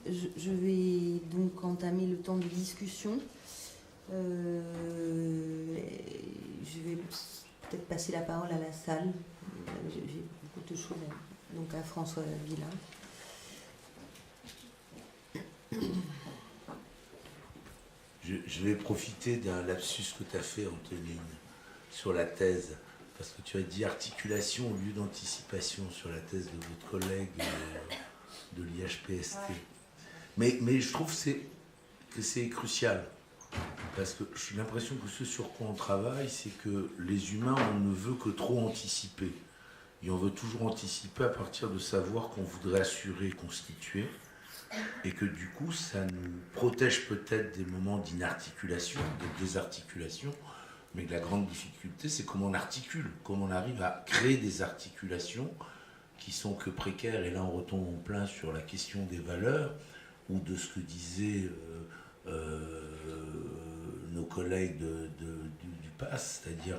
je vais donc entamer le temps de discussion. Je vais peut-être passer la parole à la salle. J'ai beaucoup de choses donc à François Villa. Je vais profiter d'un lapsus que tu as fait, Antonine, sur la thèse, parce que tu as dit articulation au lieu d'anticipation sur la thèse de votre collègue de l'IHPST. Mais je trouve que c'est crucial, parce que j'ai l'impression que ce sur quoi on travaille, c'est que les humains, on ne veut que trop anticiper. Et on veut toujours anticiper à partir de savoir qu'on voudrait assurer, constituer, et que du coup, ça nous protège peut-être des moments d'inarticulation, de désarticulation, mais que la grande difficulté, c'est comment on articule, comment on arrive à créer des articulations qui sont que précaires, et là on retombe en plein sur la question des valeurs, ou de ce que disaient nos collègues du PASS, c'est-à-dire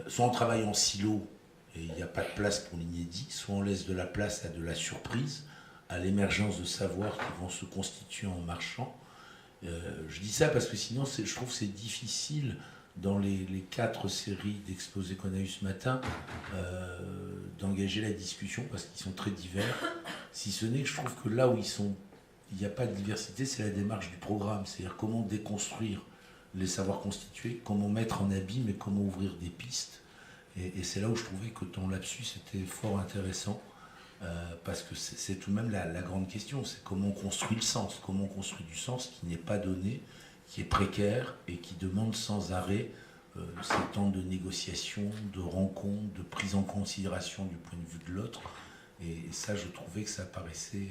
soit on travaille en silo, et il n'y a pas de place pour l'inédit, soit on laisse de la place à de la surprise, à l'émergence de savoirs qui vont se constituer en marchant. Je dis ça parce que sinon, je trouve que c'est difficile, dans les 4 séries d'exposés qu'on a eu ce matin, d'engager la discussion, parce qu'ils sont très divers, si ce n'est que je trouve que là où il n'y a pas de diversité, c'est la démarche du programme, c'est-à-dire comment déconstruire les savoirs constitués, comment mettre en abîme et comment ouvrir des pistes. Et c'est là où je trouvais que ton lapsus était fort intéressant, parce que c'est tout de même la grande question, c'est comment on construit le sens, comment on construit du sens qui n'est pas donné, qui est précaire et qui demande sans arrêt ces temps de négociation, de rencontre, de prise en considération du point de vue de l'autre. Et ça, je trouvais que ça apparaissait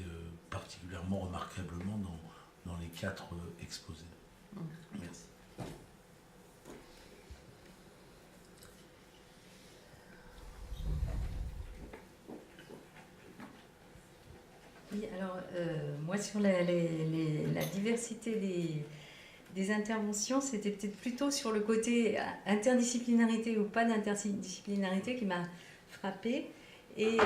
particulièrement remarquablement dans les 4 exposés. Merci. Oui, alors moi sur la diversité des interventions, c'était peut-être plutôt sur le côté interdisciplinarité ou pas d'interdisciplinarité qui m'a frappée. Et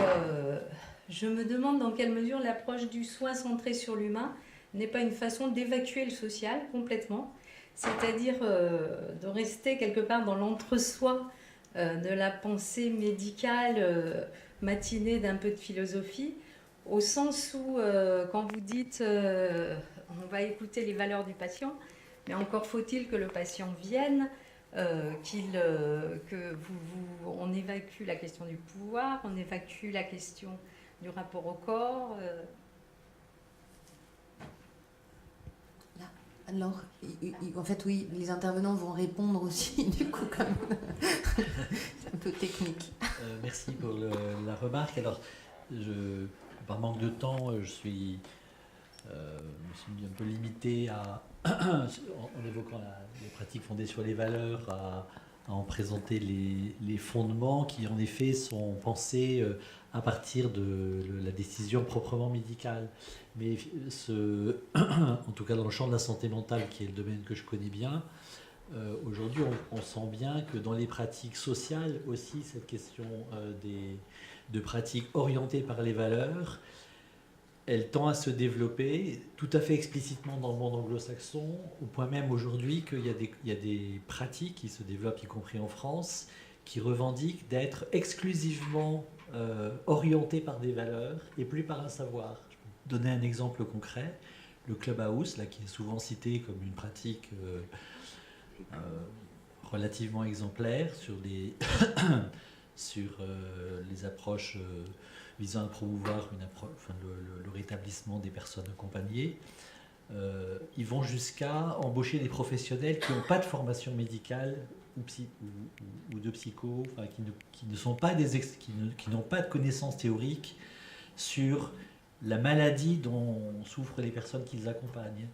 je me demande dans quelle mesure l'approche du soin centré sur l'humain n'est pas une façon d'évacuer le social complètement, c'est-à-dire de rester quelque part dans l'entre-soi de la pensée médicale matinée d'un peu de philosophie, au sens où, quand vous dites on va écouter les valeurs du patient, mais encore faut-il que le patient vienne, on évacue la question du pouvoir, on évacue la question du rapport au corps. Alors, en fait, oui, les intervenants vont répondre aussi, du coup, comme c'est un peu technique. Merci pour la remarque. Alors, par manque de temps, je me suis un peu limité en évoquant les pratiques fondées sur les valeurs, à en présenter les fondements qui, en effet, sont pensés à partir de la décision proprement médicale. Mais en tout cas dans le champ de la santé mentale, qui est le domaine que je connais bien, aujourd'hui on sent bien que dans les pratiques sociales aussi, cette question de pratiques orientées par les valeurs, elle tend à se développer tout à fait explicitement dans le monde anglo-saxon, au point même aujourd'hui qu'il y a des pratiques qui se développent, y compris en France, qui revendiquent d'être exclusivement orientées par des valeurs et plus par un savoir. Je peux donner un exemple concret. Le Clubhouse, là, qui est souvent cité comme une pratique relativement exemplaire sur les approches visant à promouvoir le rétablissement des personnes accompagnées. Ils vont jusqu'à embaucher des professionnels qui n'ont pas de formation médicale ou de psycho, qui n'ont pas de connaissances théoriques sur la maladie dont souffrent les personnes qu'ils accompagnent,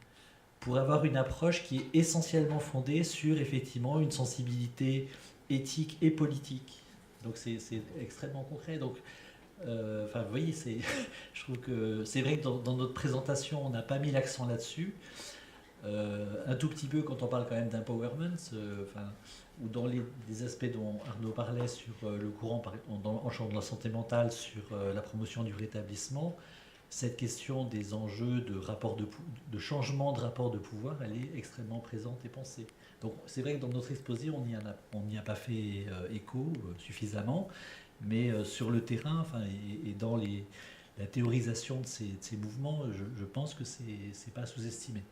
pour avoir une approche qui est essentiellement fondée sur effectivement une sensibilité éthique et politique. Donc c'est extrêmement concret. Donc, vous voyez, je trouve que c'est vrai que dans notre présentation, on n'a pas mis l'accent là-dessus. Un tout petit peu quand on parle quand même d'empowerment, ou dans les aspects dont Arnaud parlait sur le courant en champ de la santé mentale, sur la promotion du rétablissement, cette question des enjeux de changement de rapport de pouvoir, elle est extrêmement présente et pensée. Donc c'est vrai que dans notre exposé, on n'y a pas fait écho suffisamment, mais sur le terrain, enfin, et dans la théorisation de ces mouvements, je pense que c'est pas sous-estimé.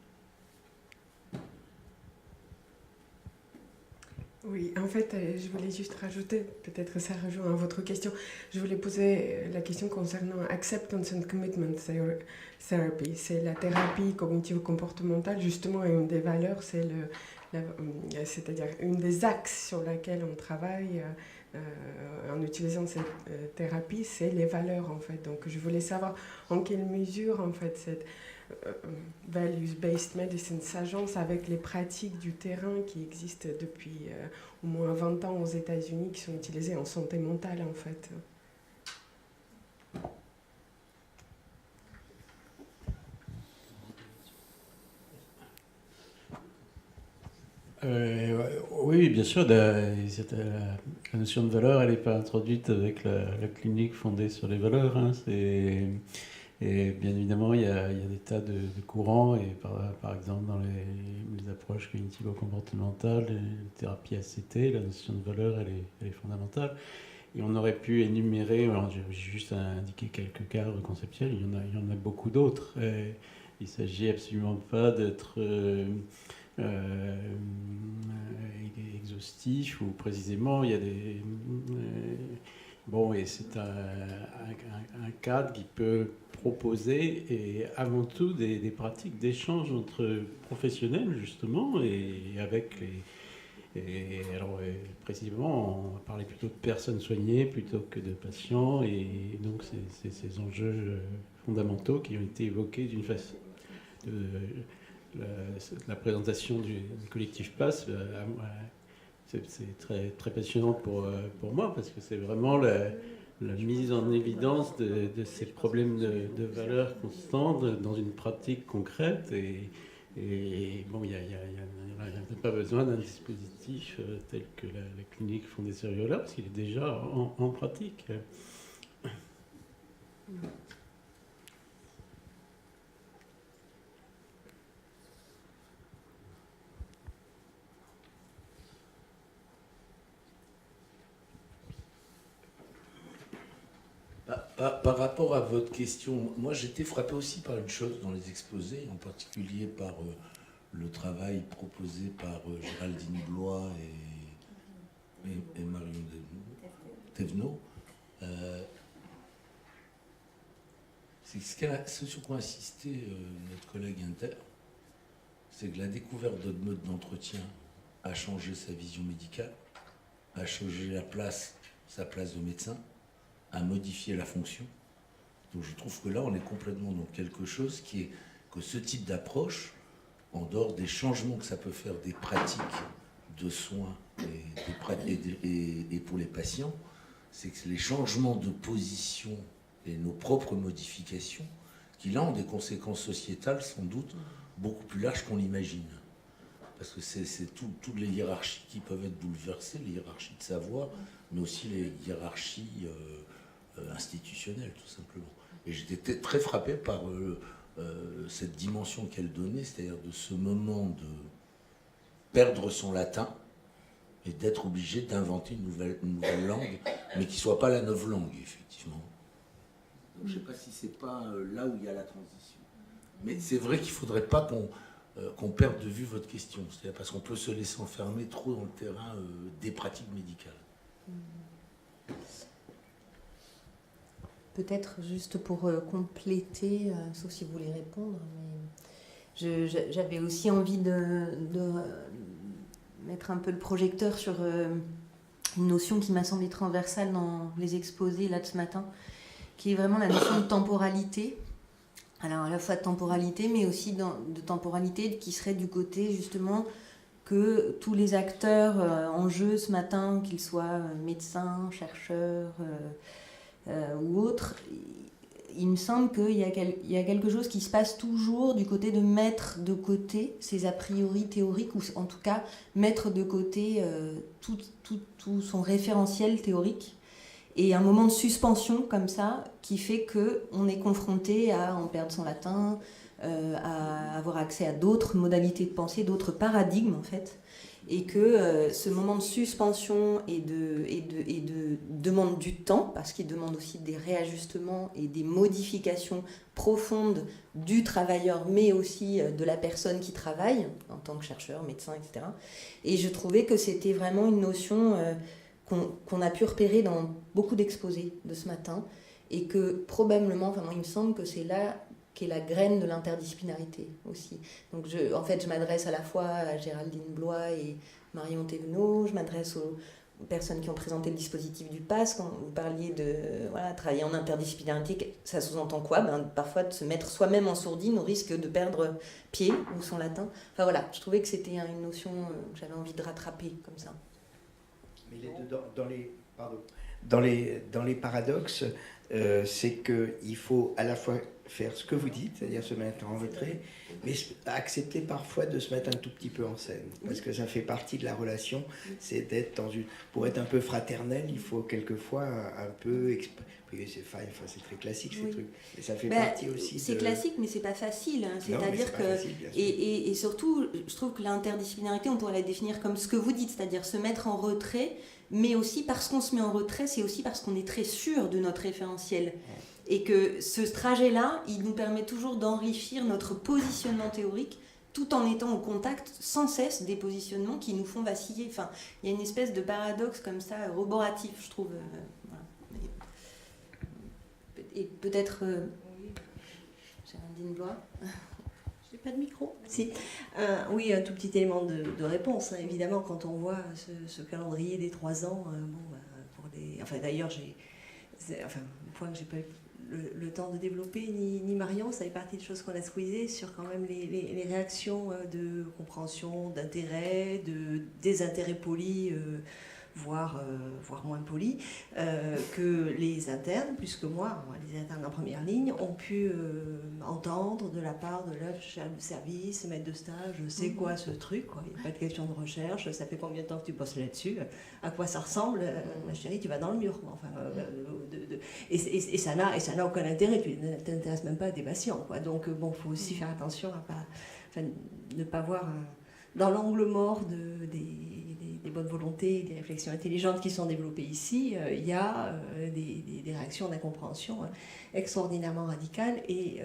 Oui, en fait, je voulais juste rajouter, peut-être ça rejoint à votre question, je voulais poser la question concernant Acceptance and Commitment Therapy. C'est la thérapie cognitivo-comportementale, justement, et une des valeurs, c'est-à-dire une des axes sur lesquels on travaille en utilisant cette thérapie, c'est les valeurs, en fait. Donc, je voulais savoir en quelle mesure, en fait, cette values-based medicine s'agence avec les pratiques du terrain qui existent depuis au moins 20 ans aux États-Unis, qui sont utilisées en santé mentale, en fait. Oui, bien sûr, la notion de valeur, elle n'est pas introduite avec la clinique fondée sur les valeurs. Hein, et bien évidemment, il y a des tas de courants, et par exemple dans les approches cognitivo-comportementales, les thérapies ACT, la notion de valeur, elle est fondamentale. Et on aurait pu énumérer, j'ai juste indiqué quelques cadres conceptuels, il y en a beaucoup d'autres. Il ne s'agit absolument pas d'être exhaustif, ou précisément, il y a des... bon, et c'est un cadre qui peut proposer, et avant tout, des pratiques d'échange entre professionnels, justement, et avec les... Et alors, précisément, on va parler plutôt de personnes soignées plutôt que de patients, et donc c'est ces enjeux fondamentaux qui ont été évoqués d'une façon... La présentation du collectif PASS, c'est très, très passionnant pour moi, parce que c'est vraiment la mise en évidence de ces problèmes de valeur constante dans une pratique concrète. Et bon, il n'y a pas besoin d'un dispositif tel que la clinique fondée sur Yola, parce qu'il est déjà en pratique. Par rapport à votre question, moi j'étais frappé aussi par une chose dans les exposés, en particulier par le travail proposé par Géraldine Blois et Marion Thévenot. C'est ce sur quoi insistait notre collègue Inter, c'est que la découverte de mode d'entretien a changé sa vision médicale, a changé sa place de médecin, à modifier la fonction. Donc je trouve que là, on est complètement dans quelque chose qui est que ce type d'approche, en dehors des changements que ça peut faire des pratiques de soins et pour les patients, c'est que les changements de position et nos propres modifications, qui là ont des conséquences sociétales sans doute beaucoup plus larges qu'on l'imagine. Parce que c'est toutes les hiérarchies qui peuvent être bouleversées, les hiérarchies de savoir, mais aussi les hiérarchies institutionnelle, tout simplement. Et j'étais très frappé par cette dimension qu'elle donnait, c'est-à-dire de ce moment de perdre son latin et d'être obligé d'inventer une nouvelle langue, mais qui ne soit pas la nouvelle langue, effectivement. Donc, je ne sais pas si c'est pas là où il y a la transition. Mais c'est vrai qu'il ne faudrait pas qu'on perde de vue votre question, c'est-à-dire parce qu'on peut se laisser enfermer trop dans le terrain des pratiques médicales. Peut-être juste pour compléter, sauf si vous voulez répondre, mais j'avais aussi envie de mettre un peu le projecteur sur une notion qui m'a semblé transversale dans les exposés là de ce matin, qui est vraiment la notion de temporalité. Alors à la fois de temporalité, mais aussi de temporalité qui serait du côté justement que tous les acteurs en jeu ce matin, qu'ils soient médecins, chercheurs, ou autre, il me semble qu'il y a quelque chose qui se passe toujours du côté de mettre de côté ces a priori théoriques, ou en tout cas mettre de côté tout son référentiel théorique, et un moment de suspension comme ça qui fait qu'on est confronté à en perdre son latin, à avoir accès à d'autres modalités de pensée, d'autres paradigmes en fait, et que ce moment de suspension et de demande du temps, parce qu'il demande aussi des réajustements et des modifications profondes du travailleur, mais aussi de la personne qui travaille, en tant que chercheur, médecin, etc. Et je trouvais que c'était vraiment une notion qu'on a pu repérer dans beaucoup d'exposés de ce matin, et que probablement, enfin moi il me semble que c'est là qu'est la graine de l'interdisciplinarité aussi. Donc je m'adresse à la fois à Géraldine Blois et Marion Thévenot, je m'adresse aux personnes qui ont présenté le dispositif du PASS. Quand vous parliez de travailler en interdisciplinarité, ça sous-entend quoi ? Parfois de se mettre soi-même en sourdine au risque de perdre pied ou son latin. Enfin voilà, je trouvais que c'était une notion que j'avais envie de rattraper comme ça. Mais dans les paradoxes, c'est qu'il faut à la fois faire ce que vous dites, c'est-à-dire se mettre en retrait, mais accepter parfois de se mettre un tout petit peu en scène, parce que ça fait partie de la relation, c'est d'être pour être un peu fraternel, il faut quelquefois un peu c'est très classique ces trucs, et ça fait partie aussi c'est classique, mais c'est pas facile, hein. C'est-à-dire que et surtout, je trouve que l'interdisciplinarité, on pourrait la définir comme ce que vous dites, c'est-à-dire se mettre en retrait, mais aussi parce qu'on se met en retrait, c'est aussi parce qu'on est très sûr de notre référentiel. Et que ce trajet-là, il nous permet toujours d'enrichir notre positionnement théorique tout en étant au contact sans cesse des positionnements qui nous font vaciller. Enfin, il y a une espèce de paradoxe comme ça, roboratif, je trouve. Voilà. Et peut-être... Géraldine Blois. J'ai pas de micro. Si. Oui, un tout petit élément de réponse. Hein. Évidemment, quand on voit ce calendrier des 3 ans, d'ailleurs, le point que j'ai pas eu le temps de développer, ni Marion, ça fait partie des choses qu'on a squeezées sur quand même les réactions de compréhension, d'intérêt, de désintérêt poli, voire moins poli, que les internes, plus que moi, les internes en première ligne, ont pu entendre de la part de leur chef de service, maître de stage, c'est quoi ce truc, quoi. Il n'y a pas de question de recherche, ça fait combien de temps que tu bosses là-dessus, à quoi ça ressemble, ma chérie, tu vas dans le mur, quoi. Enfin, et ça n'a aucun intérêt, tu ne t'intéresses même pas à des patients, quoi. Donc bon, il faut aussi faire attention à ne pas voir dans l'angle mort des bonnes volontés, des réflexions intelligentes qui sont développées ici, il y a des réactions d'incompréhension extraordinairement radicales, et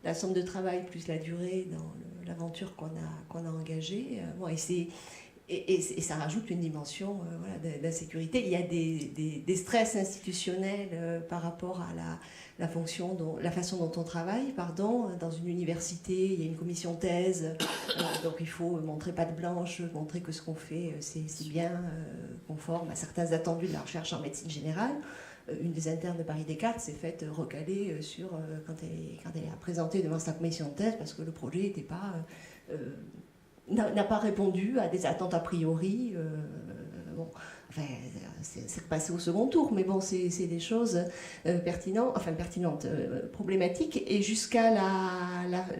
la somme de travail plus la durée dans l'aventure qu'on a engagée, et ça rajoute une dimension d'insécurité. Il y a des stress institutionnels par rapport à la façon dont on travaille. Dans une université, il y a une commission thèse, donc il faut montrer patte blanche, montrer que ce qu'on fait, c'est bien conforme à certains attendus de la recherche en médecine générale. Une des internes de Paris Descartes s'est faite recaler quand elle a présenté devant sa commission de thèse, parce que le projet n'était pas... n'a pas répondu à des attentes a priori. C'est passé au second tour, mais bon, c'est des choses pertinentes, problématiques. Et jusqu'à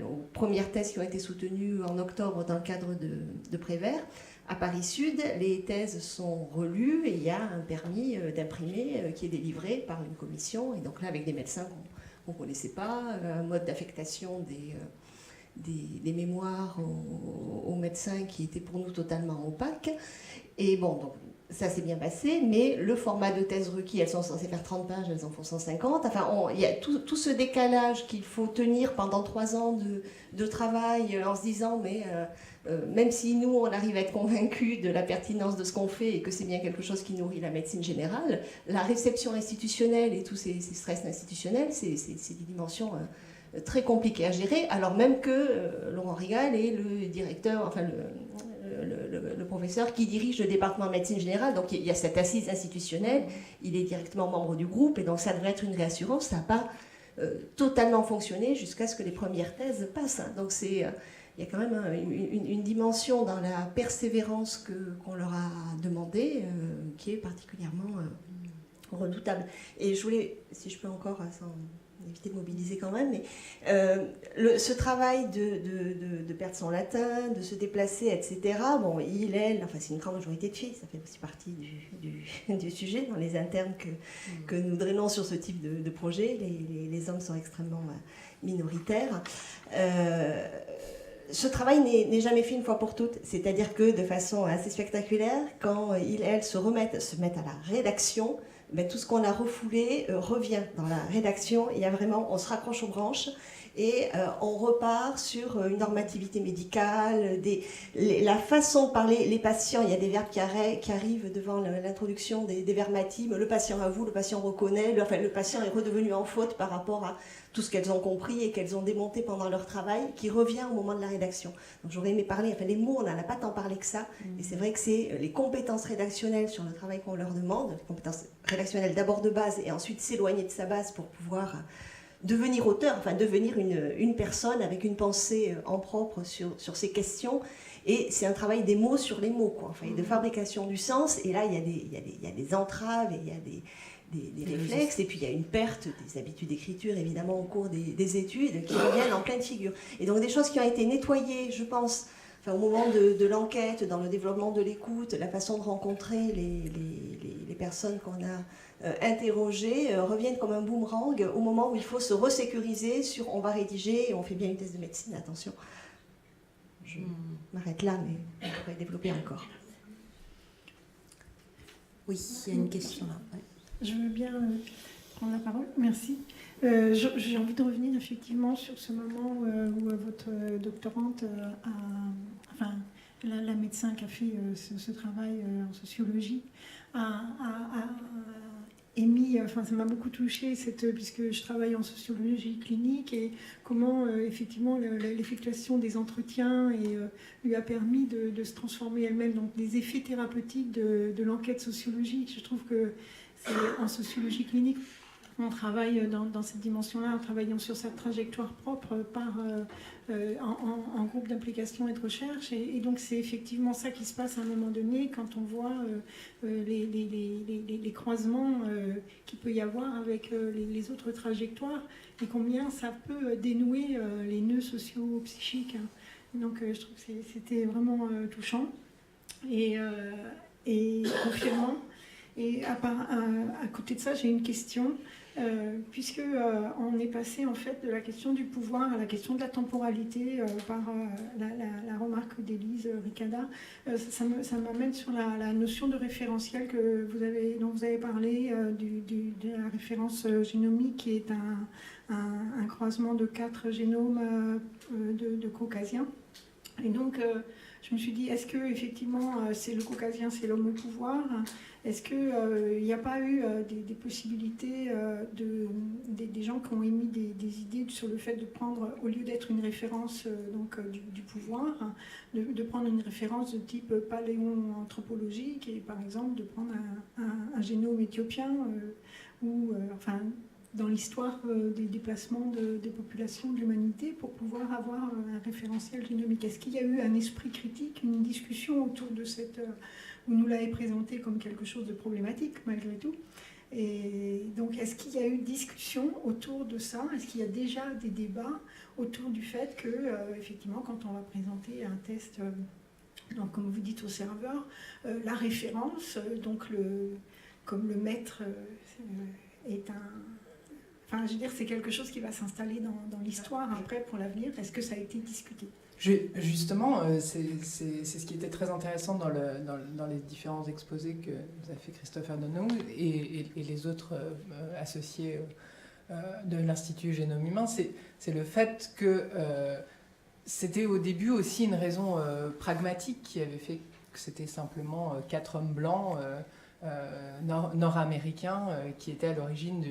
aux premières thèses qui ont été soutenues en octobre dans le cadre de Prévert, à Paris Sud, les thèses sont relues et il y a un permis d'imprimer qui est délivré par une commission, et donc là avec des médecins qu'on ne connaissait pas, un mode d'affectation des mémoires aux médecins qui était pour nous totalement opaque. Et bon, donc ça s'est bien passé, mais le format de thèse requis, elles sont censées faire 30 pages, elles en font 150. Enfin, il y a tout ce décalage qu'il faut tenir pendant 3 ans de travail en se disant, mais même si nous, on arrive à être convaincus de la pertinence de ce qu'on fait et que c'est bien quelque chose qui nourrit la médecine générale, la réception institutionnelle et tous ces stress institutionnels, c'est des dimensions... très compliqué à gérer, alors même que Laurent Rigal est le directeur, le professeur qui dirige le département de médecine générale, donc il y a cette assise institutionnelle, il est directement membre du groupe, et donc ça devrait être une réassurance. Ça n'a pas totalement fonctionné jusqu'à ce que les premières thèses passent. Donc il y a quand même une dimension dans la persévérance qu'on leur a demandé qui est particulièrement redoutable. Et je voulais, si je peux encore, sans éviter de mobiliser quand même, mais ce travail de perdre son latin, de se déplacer, etc., bon, il, elle, enfin c'est une grande majorité de filles, ça fait aussi partie du sujet dans les internes que nous drainons sur ce type de projet. Les hommes sont extrêmement minoritaires. Ce travail n'est jamais fait une fois pour toutes, c'est-à-dire que de façon assez spectaculaire, quand ils et elles se mettent à la rédaction, ben, tout ce qu'on a refoulé revient dans la rédaction. Il y a vraiment, on se raccroche aux branches et on repart sur une normativité médicale, la façon de parler. Les patients, il y a des verbes qui arrivent devant l'introduction des verbatims. Le patient avoue, le patient reconnaît, le patient est redevenu en faute par rapport à tout ce qu'elles ont compris et qu'elles ont démonté pendant leur travail, qui revient au moment de la rédaction. Donc j'aurais aimé parler, les mots, on n'en a pas tant parlé que ça, et c'est vrai que c'est les compétences rédactionnelles sur le travail qu'on leur demande, les compétences rédactionnelles d'abord de base, et ensuite s'éloigner de sa base pour pouvoir devenir auteur, enfin devenir une personne avec une pensée en propre sur ces questions. Et c'est un travail des mots sur les mots, quoi, de fabrication du sens, et là il y a des entraves, et il y a des réflexes, et puis il y a une perte des habitudes d'écriture, évidemment, au cours des études, qui reviennent en pleine figure. Et donc des choses qui ont été nettoyées, je pense, au moment de l'enquête, dans le développement de l'écoute, la façon de rencontrer les personnes qu'on a interrogées, reviennent comme un boomerang au moment où il faut se resécuriser sur on va rédiger, et on fait bien une thèse de médecine, attention. Je m'arrête là, mais on pourrait développer encore. Oui, il y a une question là. Ouais. Je veux bien prendre la parole, merci. J'ai envie de revenir effectivement sur ce moment où votre doctorante, la médecin qui a fait ce travail en sociologie, a émis, ça m'a beaucoup touchée, puisque je travaille en sociologie clinique, et comment effectivement l'effectuation des entretiens lui a permis de se transformer elle-même, donc des effets thérapeutiques de l'enquête sociologique. Je trouve que en sociologie clinique, on travaille dans cette dimension-là, en travaillant sur sa trajectoire propre en groupe d'implication et de recherche. Et donc c'est effectivement ça qui se passe à un moment donné quand on voit les croisements qu'il peut y avoir avec les autres trajectoires, et combien ça peut dénouer les nœuds socio-psychiques. Donc je trouve que c'était vraiment touchant et confirmant. Et à côté de ça, j'ai une question, puisque on est passé en fait de la question du pouvoir à la question de la temporalité par la remarque d'Élise Ricada. Ça m'amène sur la notion de référentiel dont vous avez parlé, de la référence génomique, qui est un croisement de 4 génomes de caucasiens. Et donc, je me suis dit, est-ce que effectivement c'est le caucasien, c'est l'homme au pouvoir? Est-ce qu'il n'y a pas eu des possibilités des gens qui ont émis des idées sur le fait de prendre, au lieu d'être une référence du pouvoir, de prendre une référence de type paléoanthropologique, et par exemple de prendre un génome éthiopien dans l'histoire des déplacements des populations de l'humanité, pour pouvoir avoir un référentiel génomique? Est-ce qu'il y a eu un esprit critique, une discussion autour de cette... Vous nous l'avez présenté comme quelque chose de problématique, malgré tout. Et donc, est-ce qu'il y a eu discussion autour de ça? Est-ce qu'il y a déjà des débats autour du fait que, effectivement, quand on va présenter un test, donc, comme vous dites, au serveur, la référence, comme le maître est un... Enfin, je veux dire, c'est quelque chose qui va s'installer dans l'histoire après pour l'avenir. Est-ce que ça a été discuté? Justement, c'est ce qui était très intéressant dans les différents exposés que nous a fait Christophe Arnoux et les autres associés de l'Institut Génome Humain, c'est le fait que c'était au début aussi une raison pragmatique qui avait fait que c'était simplement 4 hommes blancs nord-américains qui étaient à l'origine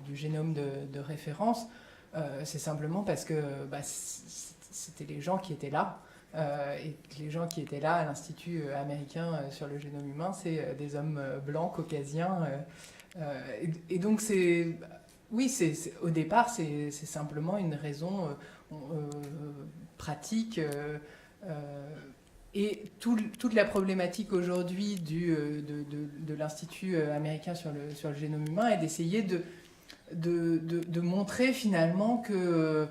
du génome de référence. C'est simplement parce que c'était les gens qui étaient là, et les gens qui étaient là à l'Institut américain sur le génome humain, c'est des hommes blancs, caucasiens. Et donc, au départ, c'est simplement une raison pratique Et toute la problématique aujourd'hui de l'Institut américain sur le génome humain est d'essayer de montrer finalement que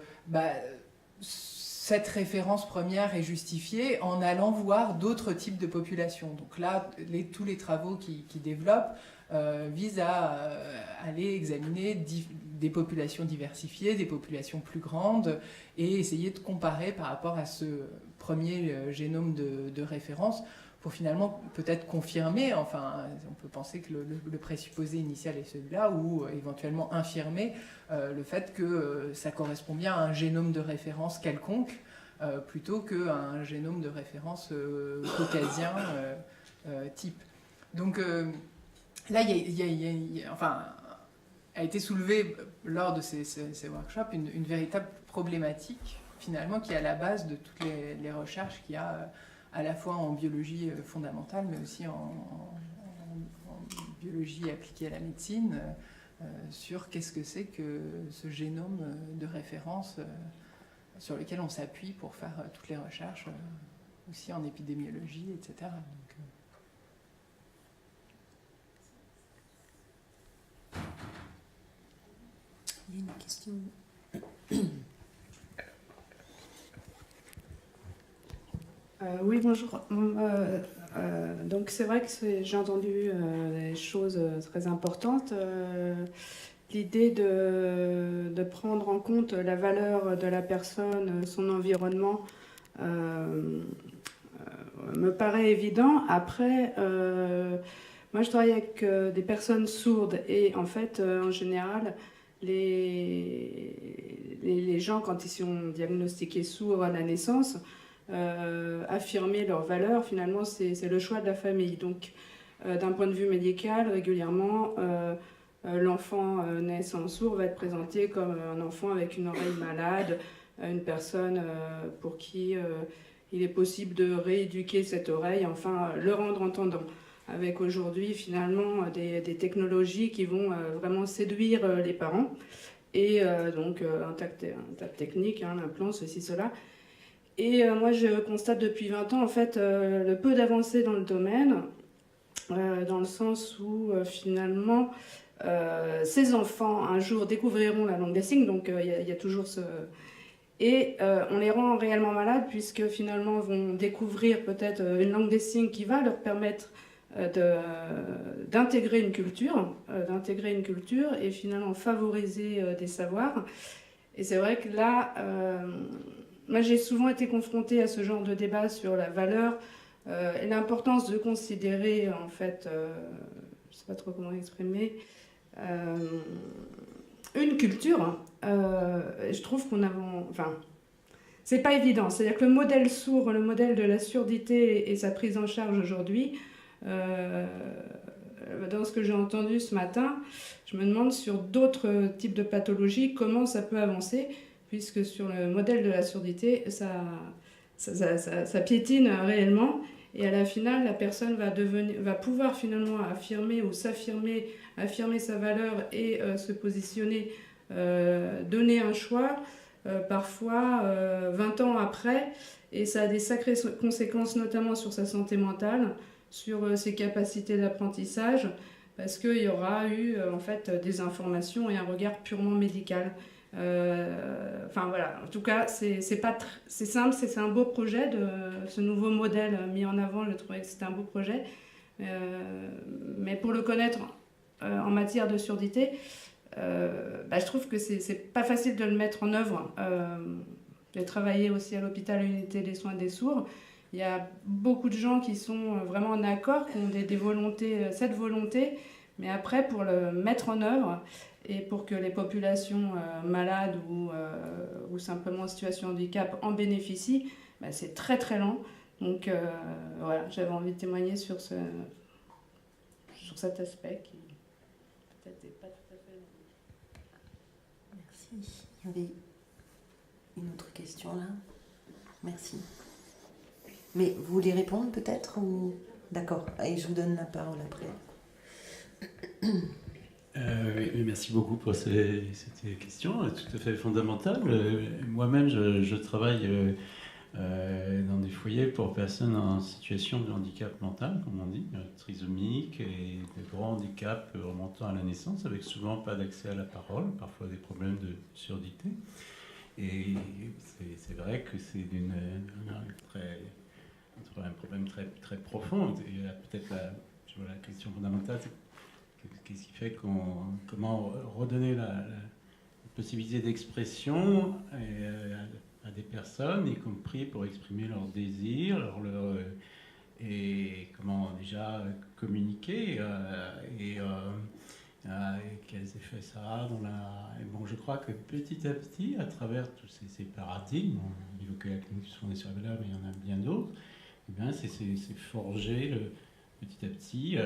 cette référence première est justifiée en allant voir d'autres types de populations. Donc là, tous les travaux qui développent visent à aller examiner des populations diversifiées, des populations plus grandes, et essayer de comparer par rapport à ce premier génome de référence pour finalement peut-être confirmer, enfin on peut penser que le présupposé initial est celui-là, ou éventuellement infirmer le fait que ça correspond bien à un génome de référence quelconque, plutôt qu'à un génome de référence caucasien type. Donc là, a été soulevée lors de ces workshops une véritable problématique finalement qui est à la base de toutes les recherches qu'il y a à la fois en biologie fondamentale mais aussi en biologie appliquée à la médecine sur qu'est-ce que c'est que ce génome de référence sur lequel on s'appuie pour faire toutes les recherches aussi en épidémiologie, etc. Donc, il y a une question. Oui, bonjour. Donc c'est vrai que j'ai entendu des choses très importantes. L'idée de prendre en compte la valeur de la personne, son environnement, me paraît évident. Après, moi je travaille avec des personnes sourdes et en fait, en général, les gens, quand ils sont diagnostiqués sourds à la naissance, affirmer leur valeur, finalement, c'est le choix de la famille. Donc, d'un point de vue médical, régulièrement, l'enfant naissant sourd va être présenté comme un enfant avec une oreille malade, une personne pour qui il est possible de rééduquer cette oreille, enfin, le rendre entendant. Avec aujourd'hui, finalement, des technologies qui vont vraiment séduire les parents. Et donc, un tas de techniques, l'implant, ceci, cela. Et moi, je constate depuis 20 ans, en fait, le peu d'avancées dans le domaine, dans le sens où, finalement, ces enfants, un jour, découvriront la langue des signes, donc il y a toujours ce... Et on les rend réellement malades, puisque, finalement, vont découvrir peut-être une langue des signes qui va leur permettre d'intégrer une culture, et finalement favoriser des savoirs. Et c'est vrai que là... moi, j'ai souvent été confrontée à ce genre de débat sur la valeur et l'importance de considérer, en fait, je ne sais pas trop comment exprimer, une culture. Je trouve qu'on a... Enfin, c'est pas évident. C'est-à-dire que le modèle sourd, le modèle de la surdité et sa prise en charge aujourd'hui, dans ce que j'ai entendu ce matin, je me demande sur d'autres types de pathologies, comment ça peut avancer, puisque sur le modèle de la surdité, ça piétine réellement, et à la finale, la personne va pouvoir finalement affirmer ou affirmer sa valeur et se positionner, donner un choix, parfois 20 ans après, et ça a des sacrées conséquences, notamment sur sa santé mentale, sur ses capacités d'apprentissage, parce qu'il y aura eu en fait des informations et un regard purement médical. Enfin voilà, en tout cas c'est simple, c'est un beau projet, ce nouveau modèle mis en avant. Je trouvais que c'était un beau projet, mais pour le connaître en matière de surdité, je trouve que c'est pas facile de le mettre en œuvre. J'ai travaillé aussi à l'hôpital Unité des soins des sourds. Il y a beaucoup de gens qui sont vraiment en accord, qui ont des volontés, cette volonté, mais après pour le mettre en œuvre et pour que les populations malades ou simplement en situation de handicap en bénéficient, c'est très très lent. Donc voilà, j'avais envie de témoigner sur cet aspect qui peut-être n'est pas tout à fait... Merci. Il y avait une autre question là. Merci. Mais vous voulez répondre peut-être ou... D'accord, et je vous donne la parole après. Oui, merci beaucoup pour cette question, tout à fait fondamentale. Moi-même, je travaille dans des foyers pour personnes en situation de handicap mental, comme on dit, trisomique, et de grands handicaps remontant à la naissance, avec souvent pas d'accès à la parole, parfois des problèmes de surdité. Et c'est vrai que c'est un problème très, très profond. Et peut-être la question fondamentale, c'est qu'est-ce qui fait comment redonner la possibilité d'expression à des personnes, y compris pour exprimer leurs désirs, et comment déjà communiquer et quels effets ça a et bon, je crois que petit à petit, à travers tous ces paradigmes, on évoquait la clinique fondée sur la valeur, mais il y en a bien d'autres, eh bien, c'est forgé petit à petit.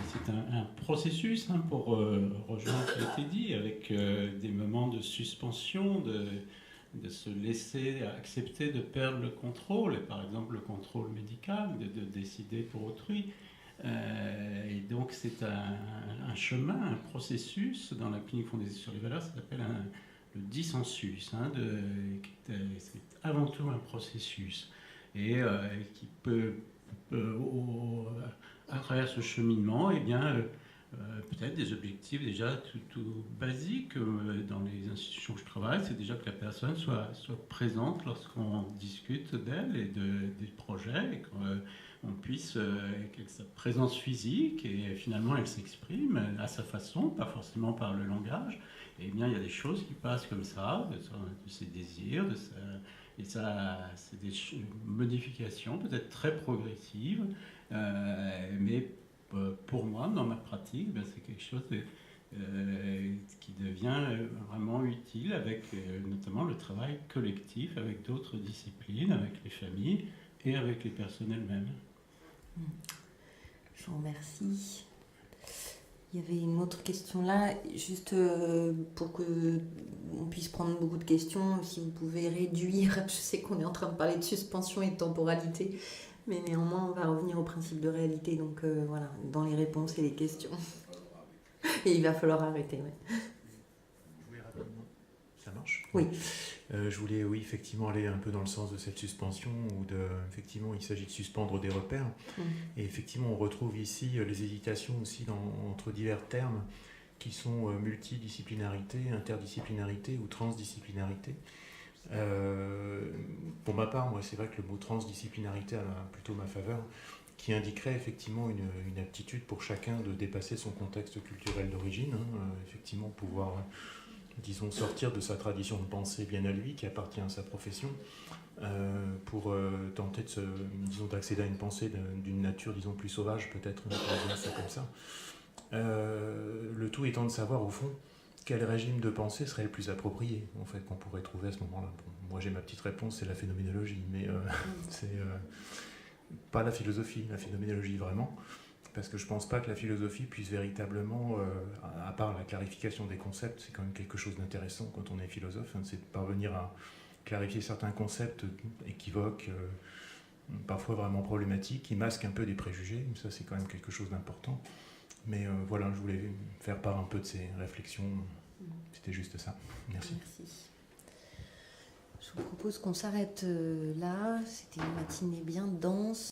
C'est un processus pour rejoindre ce qui a été dit, avec des moments de suspension, de se laisser accepter de perdre le contrôle, et par exemple le contrôle médical, de décider pour autrui. Et donc c'est un chemin, un processus dans la clinique fondée sur les valeurs, ça s'appelle le dissensus. C'est avant tout un processus et qui peut à travers ce cheminement, eh bien, peut-être des objectifs déjà tout basiques dans les institutions où je travaille, c'est déjà que la personne soit présente lorsqu'on discute d'elle et des projets, et qu'on puisse, qu'elle sa présence physique, et finalement elle s'exprime à sa façon, pas forcément par le langage. Et bien il y a des choses qui passent comme ça, de ses désirs, et ça, c'est des modifications peut-être très progressives, mais pour moi, dans ma pratique, c'est quelque chose qui devient vraiment utile avec notamment le travail collectif avec d'autres disciplines, avec les familles et avec les personnes elles-mêmes. Je vous remercie. Il y avait une autre question là, juste pour qu'on puisse prendre beaucoup de questions, si vous pouvez réduire, je sais qu'on est en train de parler de suspension et de temporalité, mais néanmoins on va revenir au principe de réalité, donc voilà, dans les réponses et les questions. Et il va falloir arrêter. Ouais. Oui, rapidement. Ça marche ? Oui. Je voulais, oui, effectivement, aller un peu dans le sens de cette suspension, où effectivement, il s'agit de suspendre des repères. Et effectivement, on retrouve ici les hésitations aussi entre divers termes qui sont multidisciplinarité, interdisciplinarité ou transdisciplinarité. Pour ma part, moi, c'est vrai que le mot transdisciplinarité a plutôt ma faveur, qui indiquerait effectivement une aptitude pour chacun de dépasser son contexte culturel d'origine, effectivement pouvoir, disons, sortir de sa tradition de pensée bien à lui, qui appartient à sa profession, pour tenter d'accéder à une pensée d'une nature, disons, plus sauvage, peut-être, on pourrait dire ça comme ça. Le tout étant de savoir, au fond, quel régime de pensée serait le plus approprié, en fait, qu'on pourrait trouver à ce moment-là. Bon, moi, j'ai ma petite réponse, c'est la phénoménologie, mais c'est pas la philosophie, la phénoménologie vraiment, parce que je pense pas que la philosophie puisse véritablement, à part la clarification des concepts, c'est quand même quelque chose d'intéressant quand on est philosophe, c'est de parvenir à clarifier certains concepts équivoques, parfois vraiment problématiques, qui masquent un peu des préjugés, ça c'est quand même quelque chose d'important. Mais voilà, je voulais faire part un peu de ces réflexions, c'était juste ça. Merci. Merci. Je vous propose qu'on s'arrête là, c'était une matinée bien dense.